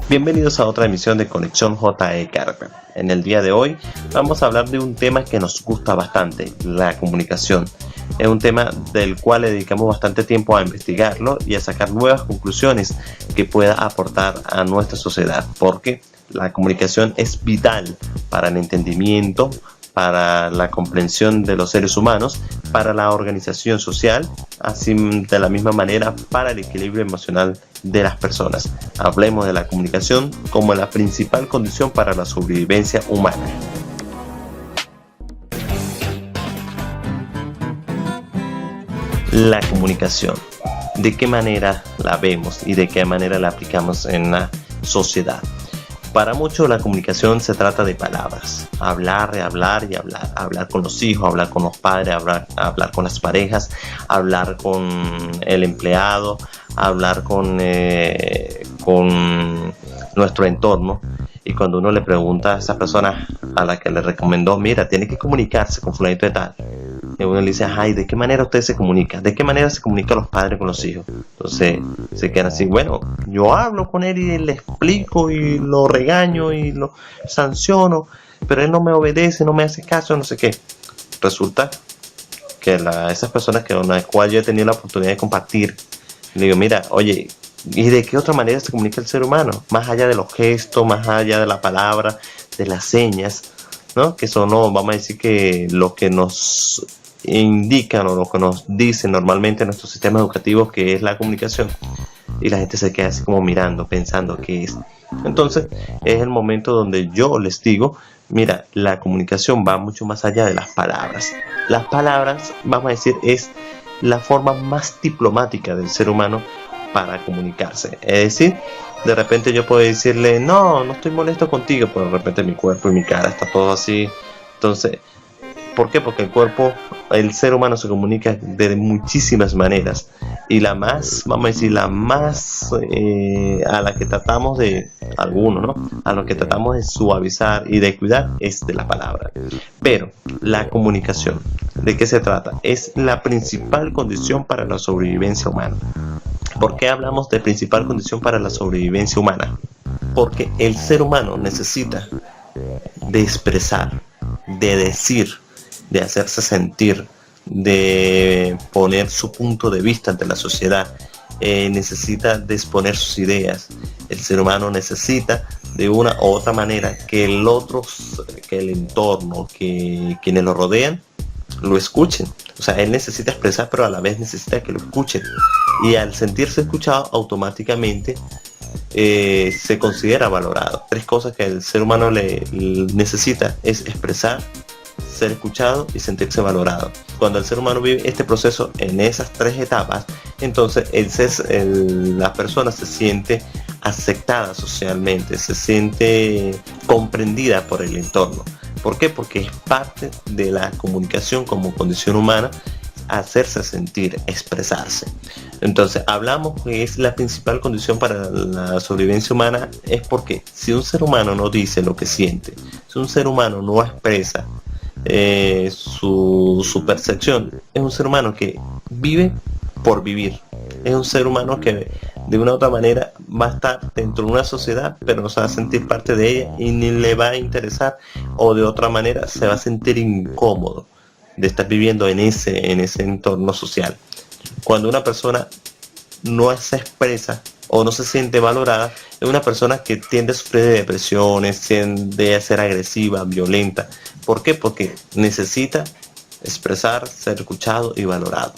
Bienvenidos a otra emisión de Conexión JE Carver. En el día de hoy vamos a hablar de un tema que nos gusta bastante, la comunicación. Es un tema del cual le dedicamos bastante tiempo a investigarlo y a sacar nuevas conclusiones que pueda aportar a nuestra sociedad, porque la comunicación es vital para el entendimiento, para la comprensión de los seres humanos, para la organización social, así de la misma manera para el equilibrio emocional de las personas. Hablemos de la comunicación como la principal condición para la sobrevivencia humana. La comunicación, ¿de qué manera la vemos y de qué manera la aplicamos en la sociedad? Para muchos la comunicación se trata de palabras, hablar, hablar y hablar, hablar con los hijos, hablar con los padres, hablar con las parejas, hablar con el empleado, hablar con nuestro entorno. Y cuando uno le pregunta a esa persona a la que le recomendó, mira, tiene que comunicarse con fulanito de tal, y uno le dice, ay, ¿de qué manera usted se comunica? ¿De qué manera se comunican los padres con los hijos? Entonces se quedan así, bueno, yo hablo con él y le explico y lo regaño y lo sanciono, pero él no me obedece, no me hace caso, no sé qué. Resulta que esas personas con las cuales yo he tenido la oportunidad de compartir, le digo, mira, oye, ¿y de qué otra manera se comunica el ser humano? Más allá de los gestos, más allá de la palabra, de las señas, ¿no? Que son, no, vamos a decir que lo que nos indican o lo que nos dicen normalmente en nuestros sistemas educativos que es la comunicación, y la gente se queda así como mirando, pensando qué es. Entonces es el momento donde yo les digo, mira, la comunicación va mucho más allá de las palabras. Las palabras, vamos a decir, es la forma más diplomática del ser humano para comunicarse. Es decir, de repente yo puedo decirle, no estoy molesto contigo, pero de repente mi cuerpo y mi cara está todo así. Entonces, ¿por qué? Porque el ser humano se comunica de muchísimas maneras, y la más, vamos a decir, la más a la que tratamos de, algunos, ¿no? A lo que tratamos de suavizar y de cuidar es de la palabra. Pero la comunicación, ¿de qué se trata? Es la principal condición para la sobrevivencia humana. ¿Por qué hablamos de principal condición para la sobrevivencia humana? Porque el ser humano necesita de expresar, de decir, de hacerse sentir, de poner su punto de vista ante la sociedad, necesita de exponer sus ideas. El ser humano necesita de una u otra manera que el otro, que el entorno, que quienes lo rodean, lo escuchen. O sea, él necesita expresar, pero a la vez necesita que lo escuchen. Y al sentirse escuchado, automáticamente se considera valorado. Tres cosas que el ser humano le necesita es expresar, ser escuchado y sentirse valorado. Cuando el ser humano vive este proceso en esas tres etapas, entonces la persona se siente aceptada socialmente, se siente comprendida por el entorno. ¿Por qué? Porque es parte de la comunicación como condición humana, hacerse sentir, expresarse. Entonces hablamos que es la principal condición para la sobrevivencia humana, es porque si un ser humano no dice lo que siente, si un ser humano no expresa su percepción, es un ser humano que vive por vivir, es un ser humano que de una u otra manera va a estar dentro de una sociedad, pero no se va a sentir parte de ella y ni le va a interesar, o de otra manera se va a sentir incómodo de estar viviendo en ese entorno social. Cuando una persona no se expresa o no se siente valorada, es una persona que tiende a sufrir de depresiones, tiende a ser agresiva, violenta. ¿Por qué? Porque necesita expresar, ser escuchado y valorado.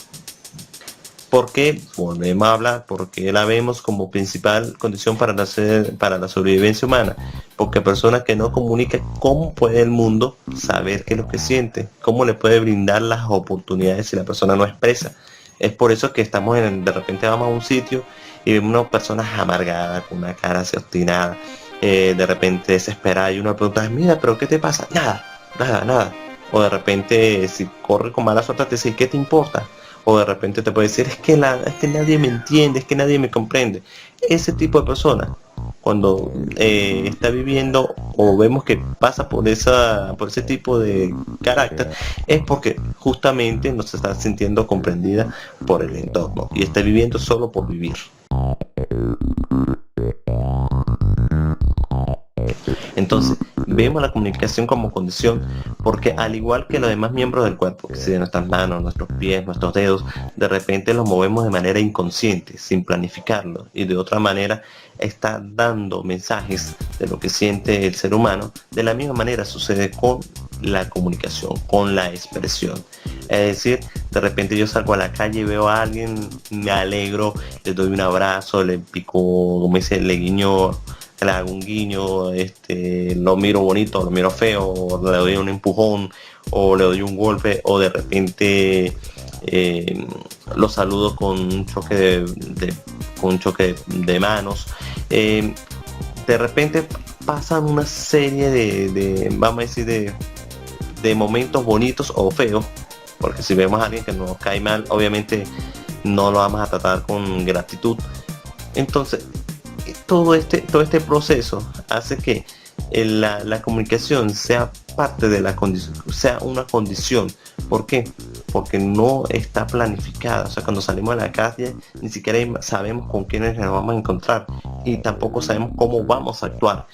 ¿Por qué? Volvemos a hablar, porque la vemos como principal condición para la sobrevivencia humana. Porque personas que no comunican, ¿cómo puede el mundo saber qué es lo que siente? ¿Cómo le puede brindar las oportunidades si la persona no expresa? Es por eso que de repente vamos a un sitio y vemos unas personas amargadas, con una cara así obstinada, de repente desesperada, y uno pregunta, mira, ¿pero qué te pasa? Nada. O de repente, si corre con mala suerte, te dice, ¿qué te importa? O de repente te puede decir, es que nadie me entiende, es que nadie me comprende. Ese tipo de persona, cuando está viviendo o vemos que pasa por ese tipo de carácter, es porque justamente no se está sintiendo comprendida por el entorno y está viviendo solo por vivir. Entonces, vemos la comunicación como condición porque al igual que los demás miembros del cuerpo, que si de nuestras manos, nuestros pies, nuestros dedos, de repente los movemos de manera inconsciente, sin planificarlo, y de otra manera está dando mensajes de lo que siente el ser humano, de la misma manera sucede con la comunicación, con la expresión. Es decir, de repente yo salgo a la calle y veo a alguien, me alegro, le doy un abrazo, le pico, como dice, le guiño, le hago un guiño, lo miro bonito, lo miro feo, o le doy un empujón, o le doy un golpe, o de repente lo saludo con un choque con un choque de manos. De repente pasan una serie vamos a decir, de momentos bonitos o feos, porque si vemos a alguien que nos cae mal, obviamente no lo vamos a tratar con gratitud. Entonces, todo este proceso hace que la comunicación sea parte de la condición, sea una condición. ¿Por qué? Porque no está planificada. O sea, cuando salimos a la calle ni siquiera sabemos con quiénes nos vamos a encontrar y tampoco sabemos cómo vamos a actuar.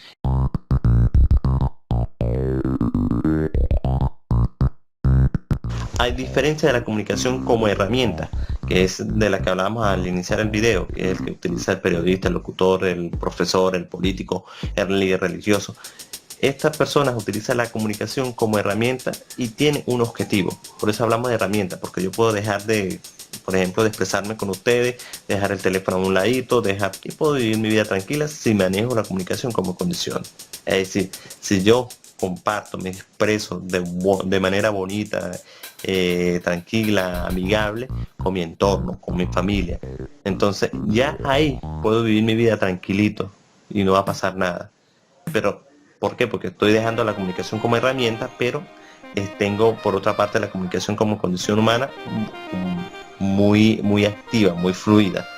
Hay diferencia de la comunicación como herramienta, que es de la que hablábamos al iniciar el video, que es el que utiliza el periodista, el locutor, el profesor, el político, el líder religioso. Estas personas utilizan la comunicación como herramienta y tienen un objetivo. Por eso hablamos de herramienta, porque yo puedo dejar de, por ejemplo, de expresarme con ustedes, dejar el teléfono a un ladito, y puedo vivir mi vida tranquila si manejo la comunicación como condición. Es decir, si yo comparto, me expreso de manera bonita, tranquila, amigable con mi entorno, con mi familia, entonces ya ahí puedo vivir mi vida tranquilito y no va a pasar nada. Pero ¿por qué? Porque estoy dejando la comunicación como herramienta, pero tengo por otra parte la comunicación como condición humana muy activa, muy fluida.